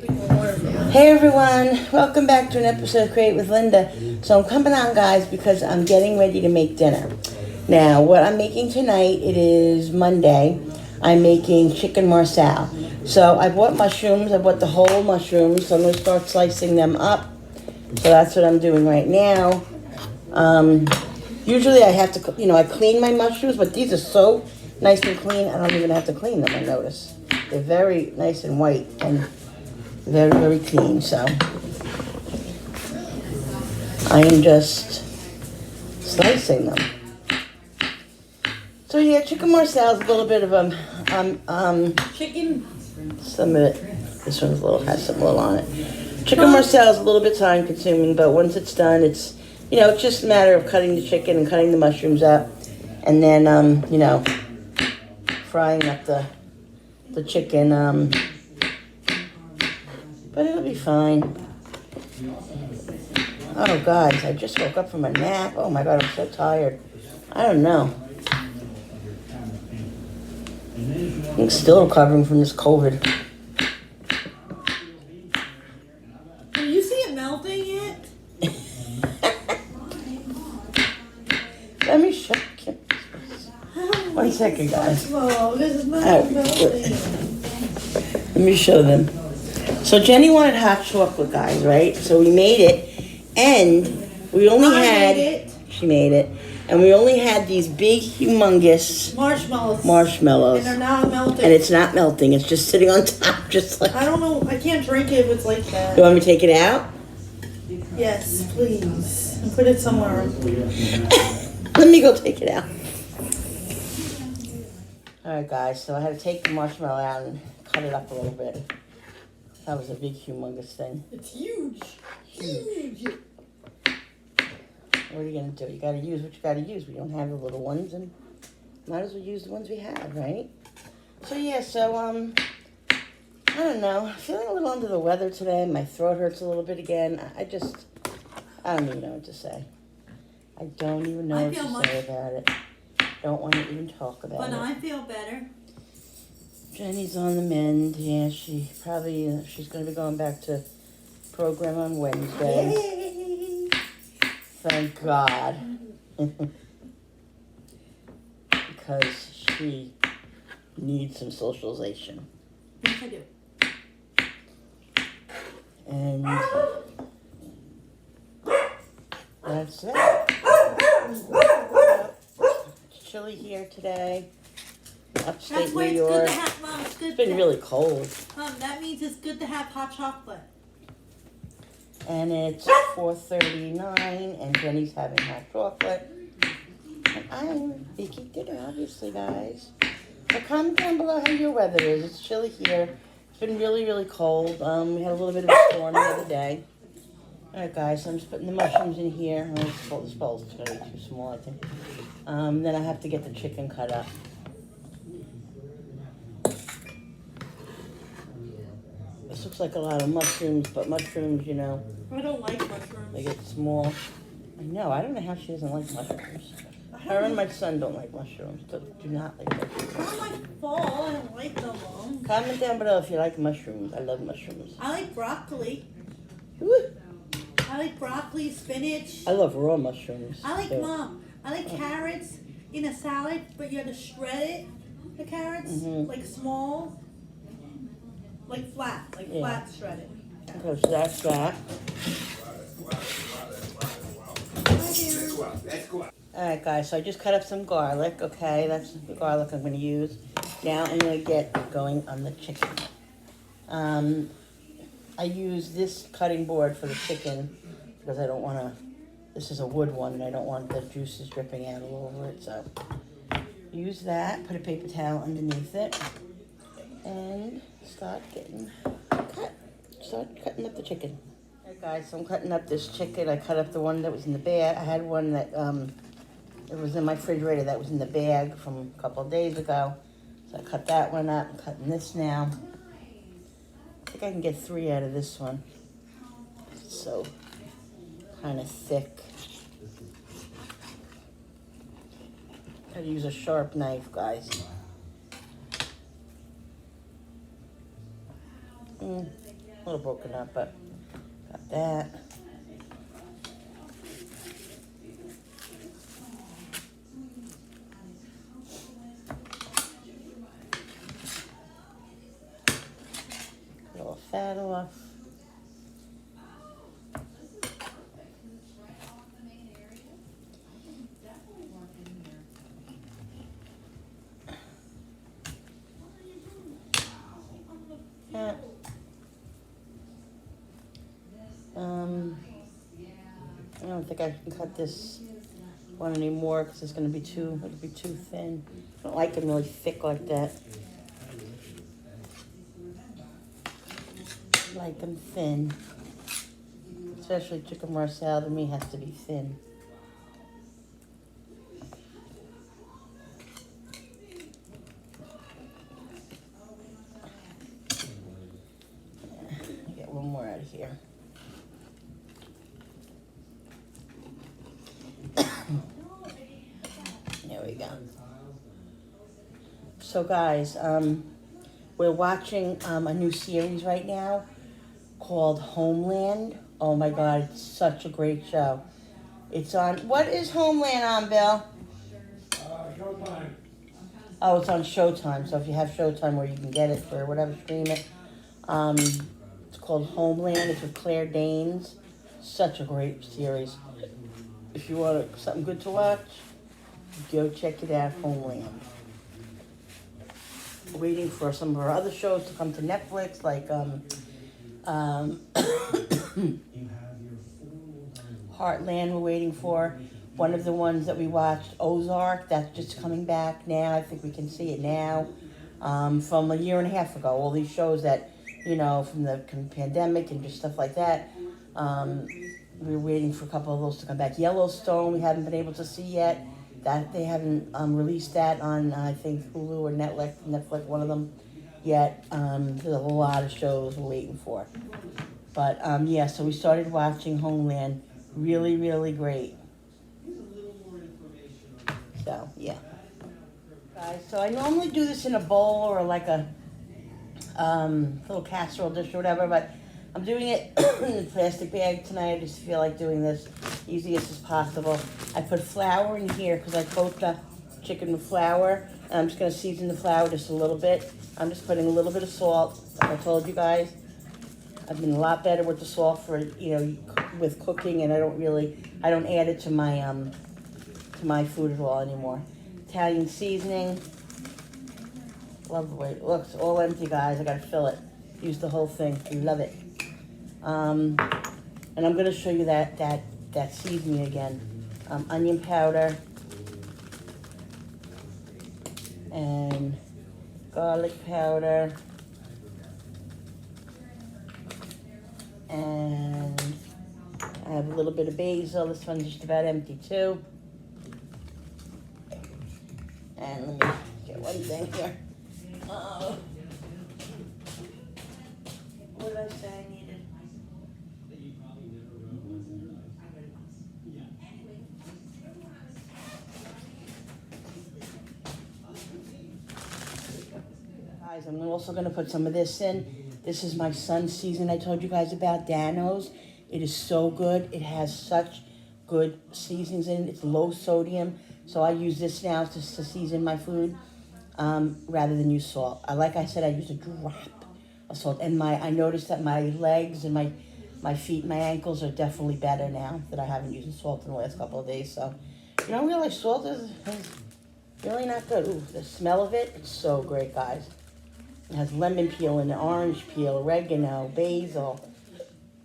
Hey everyone, welcome back to an episode of Create with Linda. So I'm coming on, guys, because I'm getting ready to make dinner. Now, what I'm making tonight, it is Monday. I'm making chicken Marsala. So I bought mushrooms, I bought the whole mushrooms, so I'm going to start slicing them up. So that's what I'm doing right now. Usually I have to, I clean my mushrooms, but these are so nice and clean, I don't even have to clean them, I notice. They're very nice and white and very, very clean, so I am just slicing them. So yeah, chicken Marsala is a little bit of chicken. Some of it. This one's has some little on it. Chicken Marsala is a little bit time consuming, but once it's done, it's it's just a matter of cutting the chicken and cutting the mushrooms up, and then frying up the chicken. But it'll be fine. Oh, guys, I just woke up from a nap. Oh, my God, I'm so tired. I don't know. I'm still recovering from this COVID. Do you see it melting yet? Let me show you. 1 second, guys. Oh, this is not melting. Let me show them. So Jenny wanted hot chocolate, guys, right? So we made it, and we only she made it, and we only had these big, humongous marshmallows. And they're not melting. And it's not melting. It's just sitting on top, just like. I don't know. I can't drink it if it's like that. You want me to take it out? Yes, please. And put it somewhere. Let me go take it out. All right, guys. So I had to take the marshmallow out and cut it up a little bit. That was a big, humongous thing. It's huge. Huge. What are you going to do? You got to use what you got to use. We don't have the little ones, and might as well use the ones we have, right? So, yeah, I don't know. I'm feeling a little under the weather today. My throat hurts a little bit again. I don't even know what to say. I don't even know what to say about it. Don't want to even talk about it. But I feel better. Jenny's on the mend. Yeah, she's going to be going back to program on Wednesday. Yay. Thank God. Because she needs some socialization. Yes, I do. And that's it. It's chilly here today. Upstate New York. It's been really cold. That means it's good to have hot chocolate. And it's 4:39, and Jenny's having hot chocolate. And I'm making dinner, obviously, guys. So comment down below how your weather is. It's chilly here. It's been really, really cold. We had a little bit of a storm the other day. All right, guys, so I'm just putting the mushrooms in here. This bowl's going to be too small, I think. Then I have to get the chicken cut up. This looks like a lot of mushrooms, but mushrooms, I don't like mushrooms. they get small. I know. I don't know how she doesn't like mushrooms. Her and my son don't like mushrooms. Do not like mushrooms. It's not my fault. I don't like them. Comment down below if you like mushrooms. I love mushrooms. I like broccoli. Woo. I like broccoli, spinach. I love raw mushrooms. I like too. I like carrots in a salad, but you have to shred it. The carrots, like small, like flat shredded. Okay, so that's that. Alright, guys, so I just cut up some garlic, okay? That's the garlic I'm going to use. Now I'm going to get going on the chicken. I use this cutting board for the chicken because I don't want to, this is a wood one and I don't want the juices dripping out all over it. So use that, put a paper towel underneath it, and start cutting up the chicken. Alright, guys, so I'm cutting up this chicken. I cut up the one that was in the bag. I had one that it was in my refrigerator that was in the bag from a couple of days ago. So I cut that one up. I'm cutting this now. I think I can get 3 out of this one. It's so kind of thick. Gotta use a sharp knife, guys. A little broken up, but got that. Get all the fat off. That. I don't think I can cut this one anymore because it's going to be it'll be too thin. I don't like them really thick like that. I like them thin. Especially chicken marsala to me has to be thin. Get one more out of here. There we go. So guys, we're watching a new series right now called Homeland. Oh my God, it's such a great show. It's on, what is Homeland on, Bill? Showtime. Oh, it's on Showtime. So if you have Showtime where you can get it for whatever, stream it. It's called Homeland. It's with Claire Danes. Such a great series. If you want something good to watch, go check it out, Homeland. Waiting for some of our other shows to come to Netflix, like Heartland we're waiting for. One of the ones that we watched, Ozark, that's just coming back now. I think we can see it now. From a year and a half ago, all these shows that, you know, from the pandemic and just stuff like that. We're waiting for a couple of those to come back. Yellowstone, we haven't been able to see yet. That they haven't released that on, I think, Hulu or Netflix, one of them yet. There's a lot of shows we're waiting for. But yeah, so we started watching Homeland. Really, really great. So yeah, guys. So I normally do this in a bowl or like a little casserole dish or whatever, but I'm doing it in a plastic bag tonight. I just feel like doing this easiest as possible. I put flour in here because I coat the chicken with flour, and I'm just going to season the flour just a little bit. I'm just putting a little bit of salt. Like I told you guys, I've been a lot better with the salt for, you know, with cooking, and I don't add it to my food at all anymore. Italian seasoning. Love the way it looks. All empty, guys. I gotta fill it. Use the whole thing. Love it. And I'm gonna show you that seasoning again. Onion powder and garlic powder and I have a little bit of basil. This one's just about empty too. And let me get one thing here. What did I say I needed? Guys, I'm also going to put some of this in. This is my son's season I told you guys about, Dano's. It is so good. It has such good seasonings in it. It's low sodium. So I use this now to season my food rather than use salt. Like I said, I use a drop of salt. And I noticed that my legs and my feet, my ankles are definitely better now that I haven't used salt in the last couple of days. So, you don't realize salt is really not good. Ooh, the smell of it, it's so great, guys. It has lemon peel and orange peel, oregano, basil,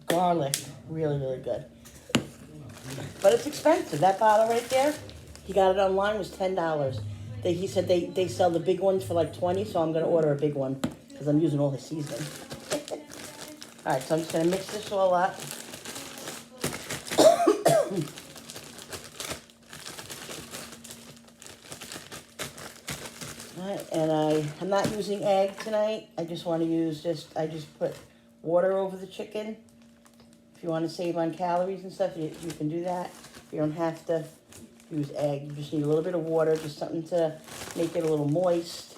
garlic. Really, really good. But it's expensive. That bottle right there, he got it online, was $10. He said they sell the big ones for like $20, so I'm going to order a big one because I'm using all his seasoning. All right, so I'm just going to mix this all up. All right, and I'm not using egg tonight. I just want to use I just put water over the chicken. If you want to save on calories and stuff, you can do that. You don't have to use egg. You just need a little bit of water, just something to make it a little moist.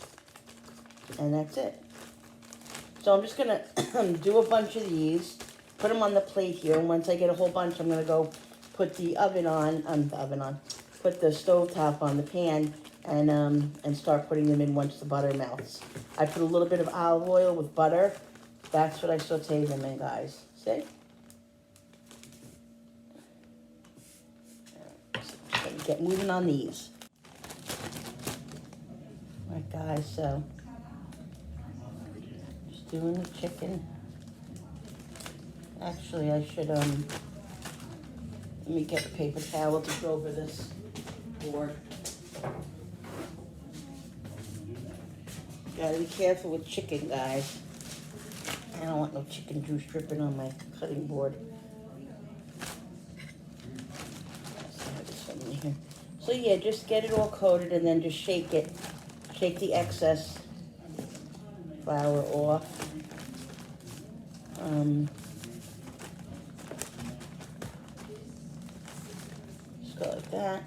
And that's it. So I'm just gonna do a bunch of these, put them on the plate here, and once I get a whole bunch, I'm gonna go put the put the stovetop on the pan, and start putting them in once the butter melts. I put a little bit of olive oil with butter. That's what I saute them in, guys. See? So get moving on these. All right, guys, so just doing the chicken. Actually, I should, let me get a paper towel to go over this board. Gotta be careful with chicken, guys. I don't want no chicken juice dripping on my cutting board. So yeah, just get it all coated and then just shake it. Shake the excess flour off. Just go like that.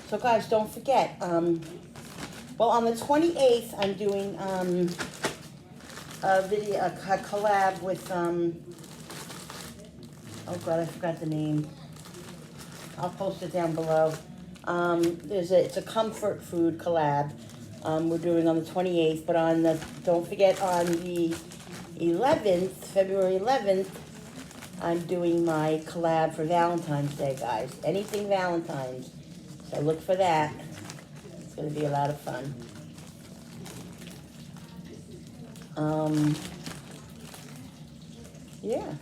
So guys, don't forget, well, on the 28th, I'm doing a video, a collab with, oh God, I forgot the name. I'll post it down below. It's a comfort food collab we're doing on the 28th, but don't forget, on the 11th, February 11th, I'm doing my collab for Valentine's Day, guys. Anything Valentine's. So look for that. It's going to be a lot of fun. Yeah.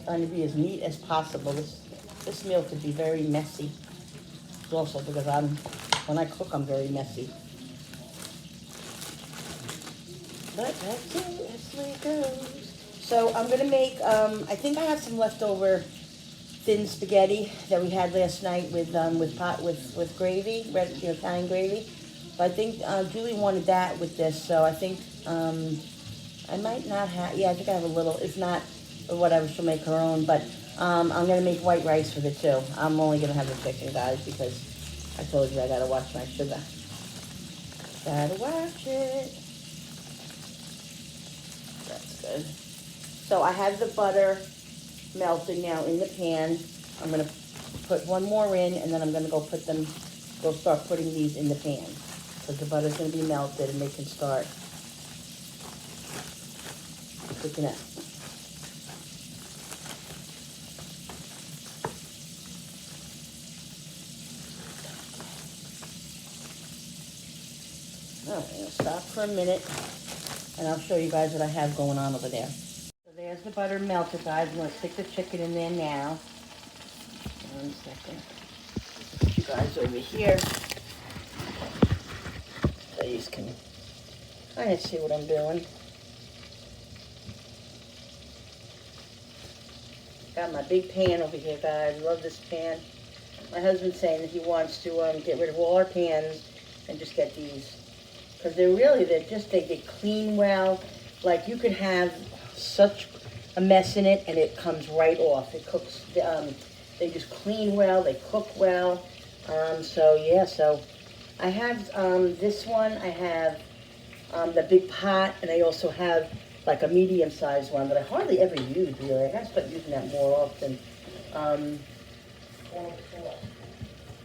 Trying to be as neat as possible. This meal could be very messy. It's also because when I cook, I'm very messy. But that's it. That's the way it goes. So I'm gonna make. I think I have some leftover thin spaghetti that we had last night with gravy, red, Italian gravy. But I think Julie wanted that with this, so I think I might not have. Yeah, I think I have a little. If not, or whatever, she'll make her own. But I'm gonna make white rice with it too. I'm only gonna have the chicken, guys, because I told you I gotta watch my sugar. Gotta watch it. That's good. So I have the butter melted now in the pan. I'm gonna put one more in, and then I'm gonna go start putting these in the pan, because the butter's gonna be melted and they can start cooking up. All right, I'll stop for a minute, and I'll show you guys what I have going on over there. So there's the butter melted, guys. I'm going to stick the chicken in there now. 1 second. Put you guys over here so you can kind of see what I'm doing. Got my big pan over here, guys. Love this pan. My husband's saying that he wants to get rid of all our pans and just get these. Because they clean well. Like, you could have such a mess in it and it comes right off. It cooks, they just clean well, they cook well. So I have this one, I have the big pot, and I also have like a medium-sized one that I hardly ever use, really. I gotta start using that more often.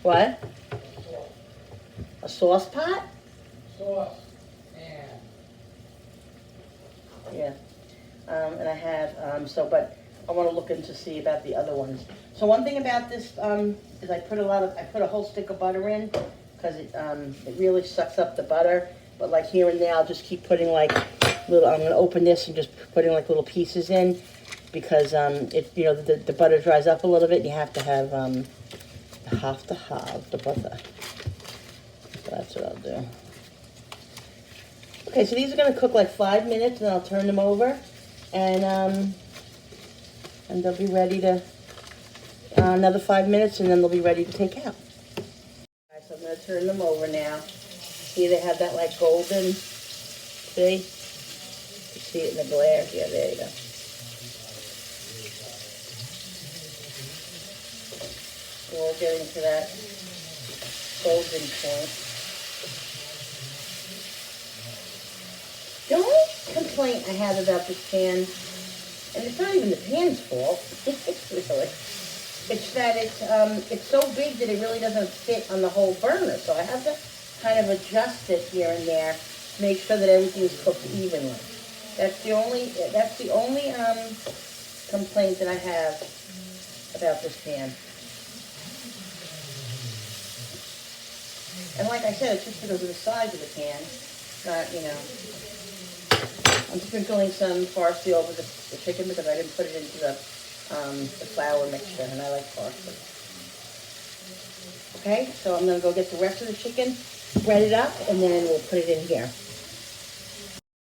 What? A sauce pot? Sauce and Yeah. And I have, but I want to look into see about the other ones. So one thing about this is I put a whole stick of butter in, because it really sucks up the butter. But like here and there, I'll just keep putting like little, I'm going to open this and just putting like little pieces in, because the butter dries up a little bit, and you have to have the butter. So that's what I'll do. Okay, so these are going to cook like 5 minutes, and then I'll turn them over, and they'll be ready to, another 5 minutes, and then they'll be ready to take out. All right, so I'm going to turn them over now. See, they have that like golden, see? You see it in the glare. Yeah, there you go. to that golden point. The only complaint I have about this pan, and it's not even the pan's fault, really, it's that it's so big that it really doesn't fit on the whole burner. So I have to kind of adjust it here and there to make sure that everything is cooked evenly. That's the only complaint that I have about this pan. And like I said, it's just because of the size of the pan. Not, you know. I'm sprinkling some parsley over the chicken because I didn't put it into the flour mixture, and I like parsley. Okay, so I'm going to go get the rest of the chicken, bread it up, and then we'll put it in here.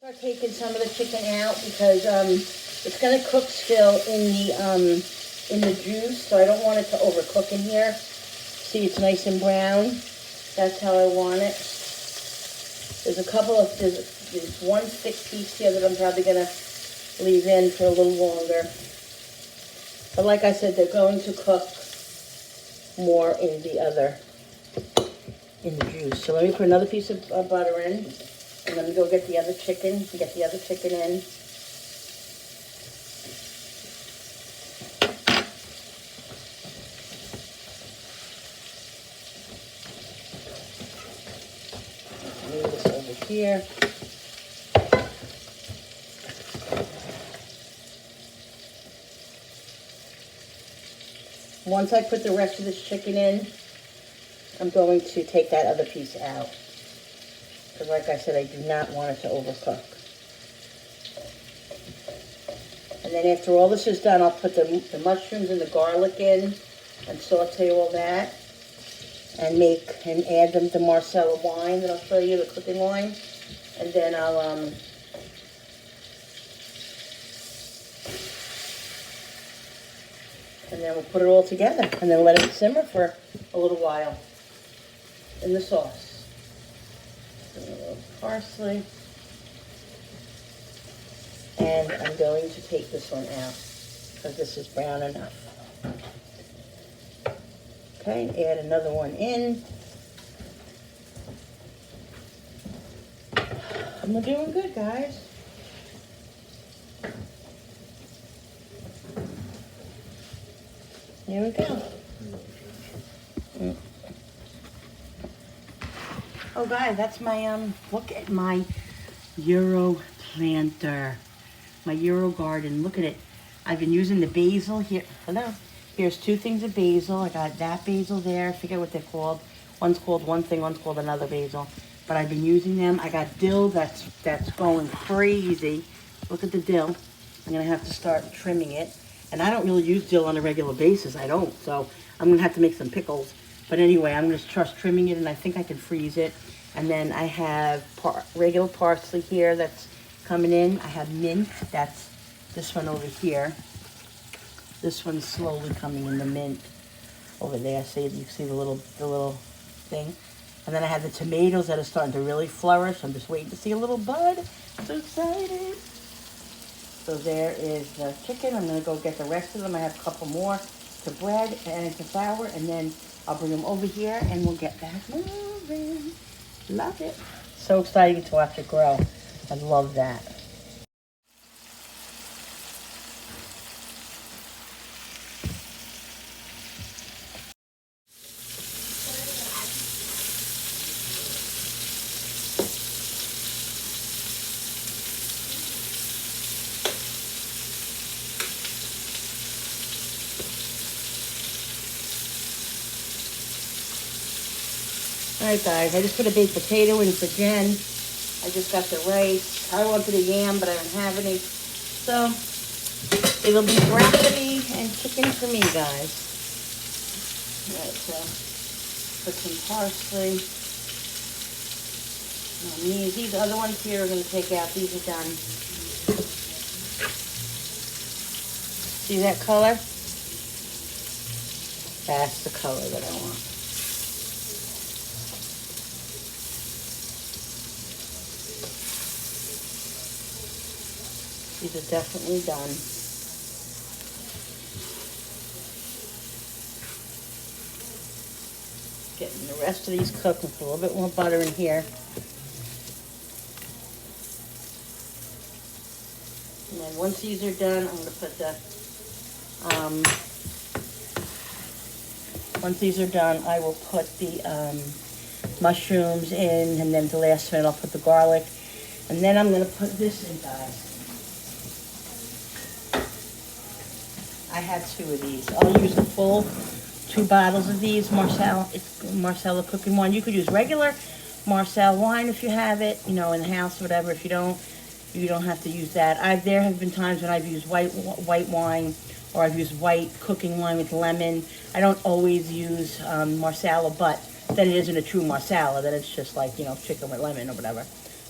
Start taking some of the chicken out because it's going to cook still in the juice, so I don't want it to overcook in here. See, it's nice and brown. That's how I want it. There's one thick piece here that I'm probably going to leave in for a little longer. But like I said, they're going to cook more in the juice. So let me put another piece of butter in, and let me go get the other chicken, in. Move this over here. Once I put the rest of this chicken in, I'm going to take that other piece out. Because like I said, I do not want it to overcook. And then after all this is done, I'll put the mushrooms and the garlic in and saute all that. And add them to Marsala wine that I'll show you, the cooking wine. And then I'll and then we'll put it all together and then let it simmer for a little while in the sauce. A little parsley. And I'm going to take this one out because this is brown enough. Okay, add another one in. We're doing good, guys. Here we go. Oh, guys, that's my, look at my Euro planter. My Euro garden. Look at it. I've been using the basil here. Hello. Here's 2 things of basil. I got that basil there. I forget what they're called. One's called one thing, one's called another basil. But I've been using them. I got dill that's going crazy. Look at the dill. I'm going to have to start trimming it. And I don't really use dill on a regular basis. I don't. So I'm going to have to make some pickles. But anyway, I'm going to trust trimming it, and I think I can freeze it. And then I have regular parsley here that's coming in. I have mint. That's this one over here. This one's slowly coming in, the mint over there. See, you see the little thing. And then I have the tomatoes that are starting to really flourish. I'm just waiting to see a little bud. I'm so excited. So there is the chicken. I'm going to go get the rest of them. I have a couple more to bread and to flour. And then I'll bring them over here and we'll get back moving. Love it. So exciting to watch it grow. I love that. Alright guys, I just put a baked potato in for Jen. I just got the rice. I wanted a yam, but I don't have any. So, it'll be broccoli and chicken for me, guys. Alright, so, put some parsley. These other ones here are going to take out. These are done. See that color? That's the color that I want. These are definitely done. Getting the rest of these cooked with a little bit more butter in here. And then once these are done, I'm going to put the, once these are done, I will put the mushrooms in, and then at the last minute I'll put the garlic. And then I'm going to put this in, guys. I have 2 of these. I'll use the full 2 bottles of these Marsala. It's Marsala cooking wine. You could use regular Marsala wine if you have it, you know, in the house, whatever. If you don't have to use that. There have been times when I've used white wine, or I've used white cooking wine with lemon. I don't always use Marsala, but then it isn't a true Marsala. Then it's just like, you know, chicken with lemon or whatever,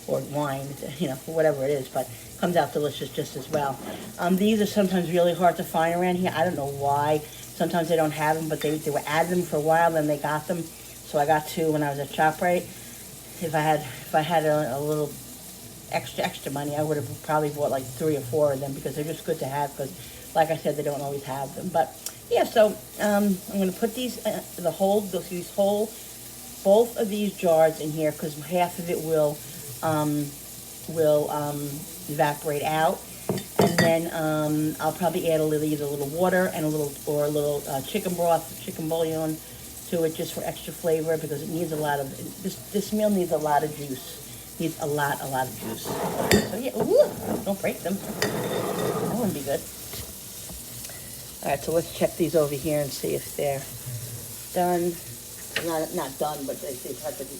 or wine, you know, whatever it is. But it comes out delicious just as well. These are sometimes really hard to find around here. I don't know why. Sometimes they don't have them, but they were adding them for a while, then they got them. So I got 2 when I was at ShopRite. If I had a little extra money, I would have probably bought like 3 or 4 of them, because they're just good to have, because like I said, they don't always have them. But yeah, so I'm going to put these both of these jars in here, because half of it will evaporate out, and then I'll probably add either a little water and a little chicken broth, chicken bouillon to it, just for extra flavor, because it needs a lot of this meal needs a lot of juice. Needs a lot of juice. So yeah, ooh, don't break them. That wouldn't be good. All right, so let's check these over here and see if they're done. Not done, but they have to be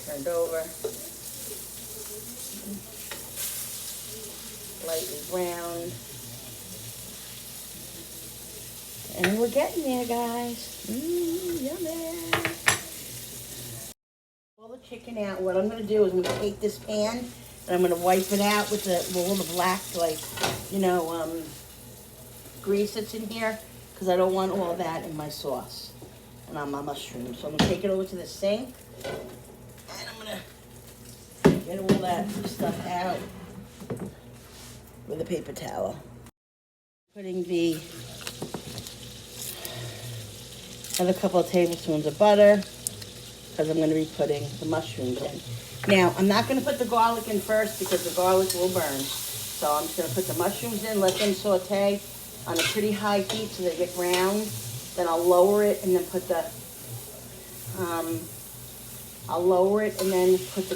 turned over. Lightly browned. And we're getting there, guys. Yummy. All the chicken out. What I'm going to do is I'm going to take this pan and I'm going to wipe it out with all the black, like, you know, grease that's in here, because I don't want all that in my sauce and on my mushrooms. So I'm going to take it over to the sink, and I'm going to get all that stuff out with a paper towel. Putting another couple of tablespoons of butter, because I'm going to be putting the mushrooms in. Now, I'm not going to put the garlic in first, because the garlic will burn. So I'm just going to put the mushrooms in, let them saute on a pretty high heat so they get brown. Then I'll lower it and then put the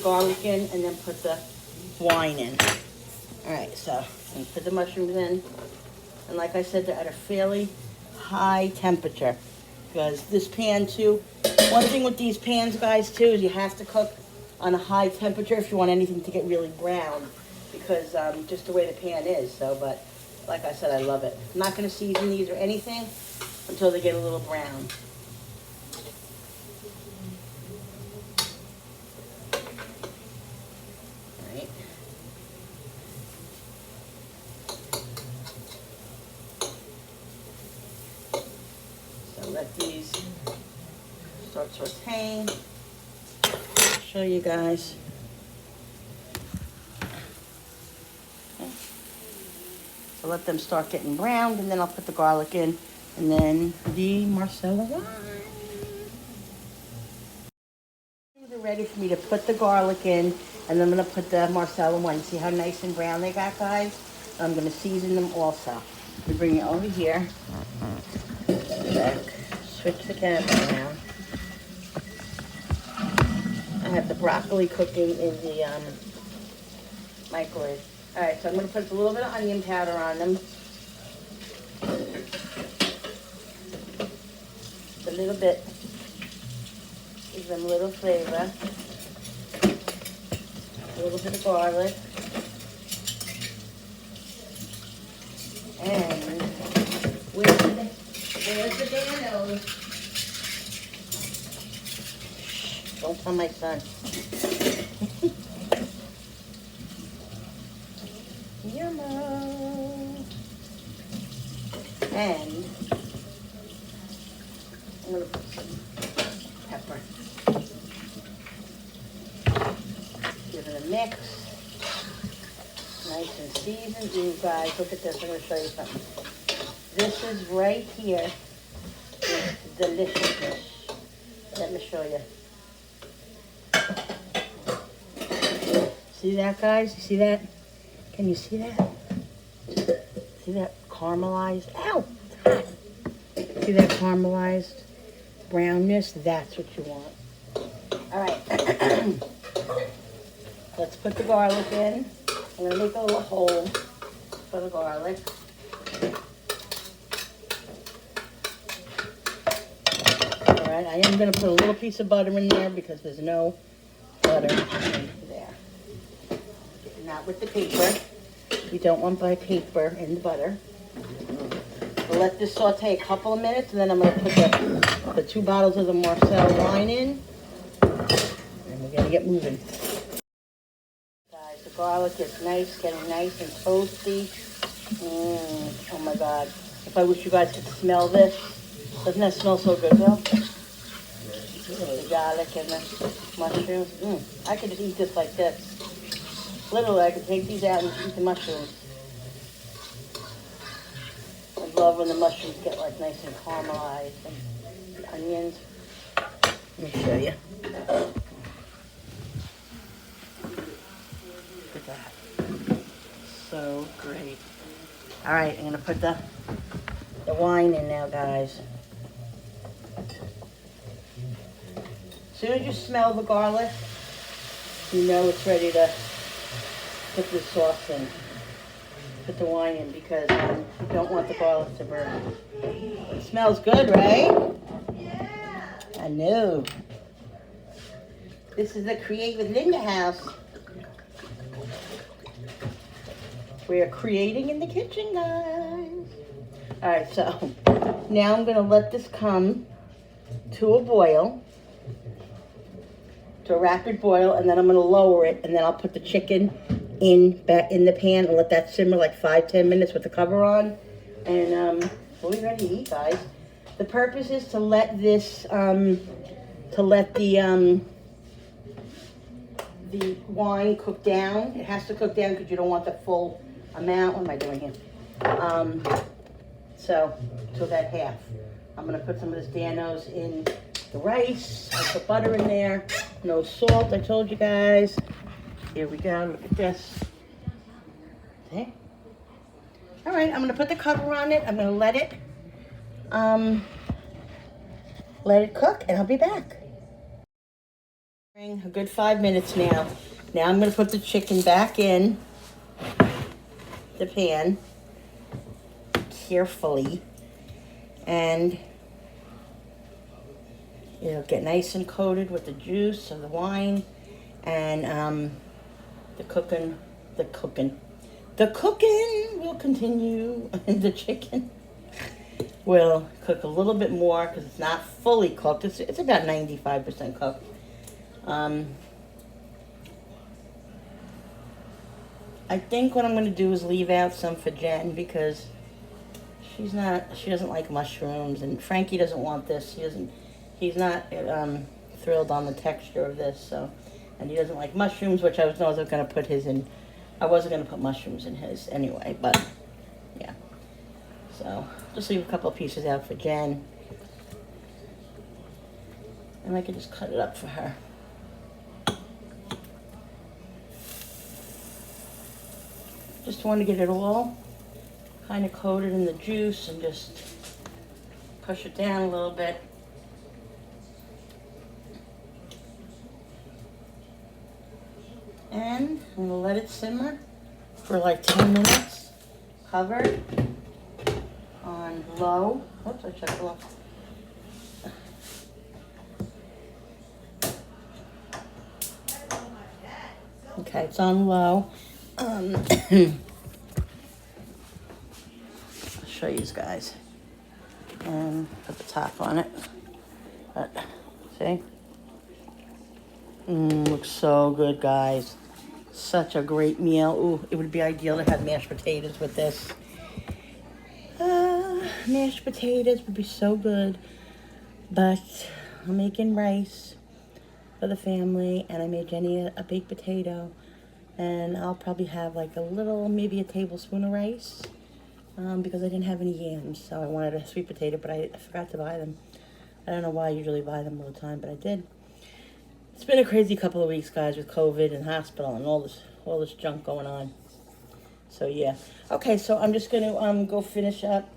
garlic in, and then put the wine in. All right, so I'm put the mushrooms in, and like I said, they're at a fairly high temperature, because this pan too. One thing with these pans, guys, too, is you have to cook on a high temperature if you want anything to get really brown, because just the way the pan is. So, but like I said, I love it. I'm not going to season these or anything until they get a little brown. All right. So let these start sauteing. Show you guys. Okay. So let them start getting browned, and then I'll put the garlic in, and then the Marsala wine. They're ready for me to put the garlic in, and I'm going to put the Marsala wine. See how nice and brown they got, guys? I'm going to season them also. We bring it over here. Back. Switch the camera around. I have the broccoli cooking in the microwave. All right, so I'm going to put a little bit of onion powder on them. A little bit. Give them a little flavor. A little bit of garlic. And where's the Danos? Don't tell my son. Yummo. And I'm going to put some pepper. Give it a mix. Nice and seasoned. You guys, look at this. I'm going to show you something. This is right here. Is deliciousness. Let me show you. See that, guys? You see that? Can you see that? See that caramelized? Ow! See that caramelized brownness? That's what you want. All right. Let's put the garlic in. I'm going to make a little hole for the garlic. All right, I am going to put a little piece of butter in there because there's no butter in there. Not with the paper. You don't want my paper in the butter. We'll let this saute a couple of minutes, and then I'm going to put the 2 bottles of the Marsala wine in. And we're going to get moving. Guys, the garlic is nice, getting nice and toasty. Oh my God. If I wish you guys could smell this. Doesn't that smell so good, though? The garlic and the mushrooms. I could just eat this like this. Literally, I could take these out and eat the mushrooms. I love when the mushrooms get like nice and caramelized, and the onions. Let me show you. Look at that. So great. All right, I'm gonna put the wine in now, guys. As soon as you smell the garlic, you know it's ready to put the sauce in. Put the wine in because you don't want the garlic to burn. It smells good, right? Yeah. I know. This is the Create with Linda house. We are creating in the kitchen, guys. All right, so now I'm gonna let this come to a boil. To a rapid boil, and then I'm gonna lower it, and then I'll put the chicken back in the pan and let that simmer like 5-10 minutes with the cover on, and we'll be ready to eat, guys. The purpose is to let this the wine cook down. It has to cook down because you don't want the full amount. What am I doing here? So that half. I'm gonna put some of this Danos in the rice. I put butter in there. No salt, I told you guys. Here we go, look at this. Okay. All right, I'm gonna put the cover on it. I'm gonna let it cook, and I'll be back. A good 5 minutes now. Now I'm gonna put the chicken back in the pan carefully, and it'll get nice and coated with the juice of the wine, and the cooking will continue. The chicken will cook a little bit more because it's not fully cooked. It's about 95% cooked. I think what I'm going to do is leave out some for Jen because she doesn't like mushrooms, and Frankie doesn't want this. He's not thrilled on the texture of this, so, and he doesn't like mushrooms, which I wasn't going to put his in. I wasn't going to put mushrooms in his anyway, but yeah. So just leave a couple of pieces out for Jen, and I can just cut it up for her. Just want to get it all kind of coated in the juice and just push it down a little bit. And I'm gonna let it simmer for like 10 minutes, covered on low. Oops, I shut it off. Okay, it's on low. I'll show you guys. And put the top on it. But, see? Looks so good, guys. Such a great meal. Ooh, it would be ideal to have mashed potatoes with this. Mashed potatoes would be so good. But I'm making rice for the family, and I made Jenny a baked potato. And I'll probably have like maybe a tablespoon of rice, because I didn't have any yams, so I wanted a sweet potato, but I forgot to buy them. I don't know why I usually buy them all the time, but I did. It's been a crazy couple of weeks, guys, with COVID and hospital and all this junk going on. So yeah. Okay, so I'm just gonna go finish up.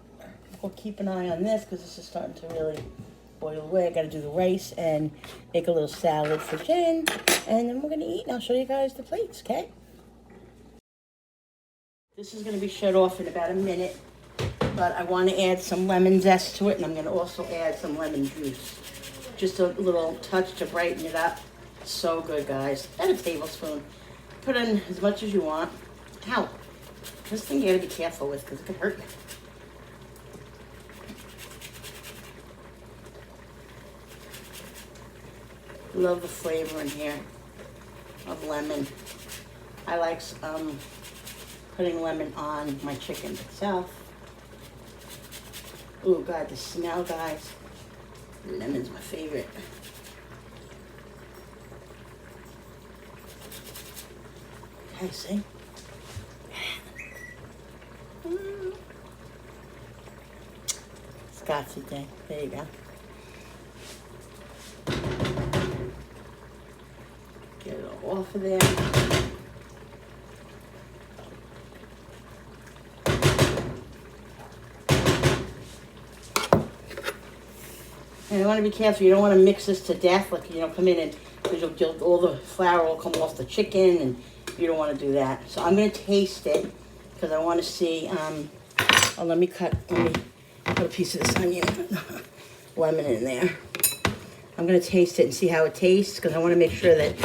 We'll keep an eye on this because this is starting to really boil away. I gotta do the rice and make a little salad for Jen, and then we're gonna eat. And I'll show you guys the plates, okay? This is gonna be shut off in about a minute, but I want to add some lemon zest to it, and I'm gonna also add some lemon juice. Just a little touch to brighten it up. So good, guys. And a tablespoon. Put in as much as you want. Ow. This thing you gotta be careful with because it could hurt you. Love the flavor in here of lemon. I like putting lemon on my chicken itself. Oh God, the smell, guys. Lemon's my favorite. Okay, see? Scotchy thing. There you go. Get it all off of there. And you want to be careful. You don't want to mix this to death. Like, you know, come in and because all the flour will come off the chicken, and you don't want to do that. So I'm going to taste it because I want to see. Oh, let me put a piece of this onion, lemon in there. I'm going to taste it and see how it tastes because I want to make sure that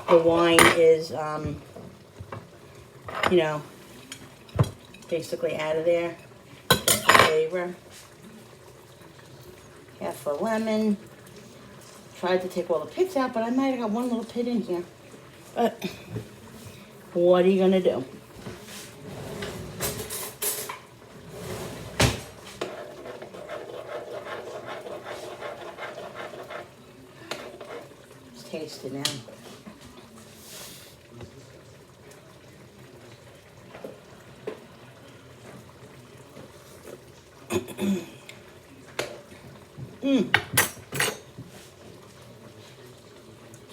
the wine is, you know, basically out of there. Just the flavor. Half a lemon. Tried to take all the pits out, but I might have got one little pit in here. But what are you going to do? Let's taste it now.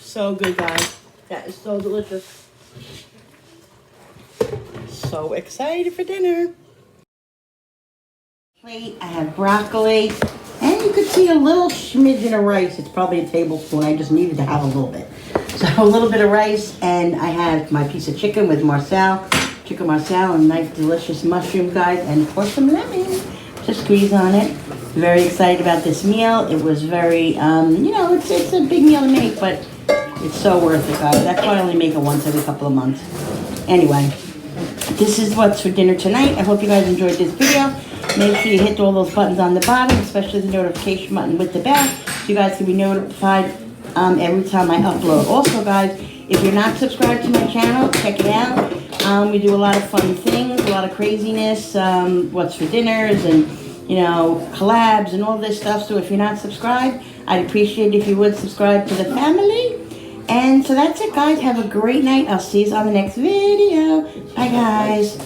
So good, guys. That is so delicious. So excited for dinner. Plate, I have broccoli, and you could see a little smidgen of rice. It's probably a tablespoon. I just needed to have a little bit. So a little bit of rice, and I have my piece of chicken with chicken marsala, and nice delicious mushrooms, guys, and pour some lemon. Just squeeze on it. Very excited about this meal. It was very, you know, it's a big meal to make, but it's so worth it, guys. That's why I only make it once every couple of months. Anyway, this is what's for dinner tonight. I hope you guys enjoyed this video. Make sure you hit all those buttons on the bottom, especially the notification button with the bell, so you guys can be notified every time I upload. Also, guys, if you're not subscribed to my channel, check it out. We do a lot of fun things, a lot of craziness, what's for dinners, and, you know, collabs and all this stuff. So if you're not subscribed, I'd appreciate it if you would subscribe to the family. And so that's it, guys. Have a great night. I'll see you on the next video. Bye, guys.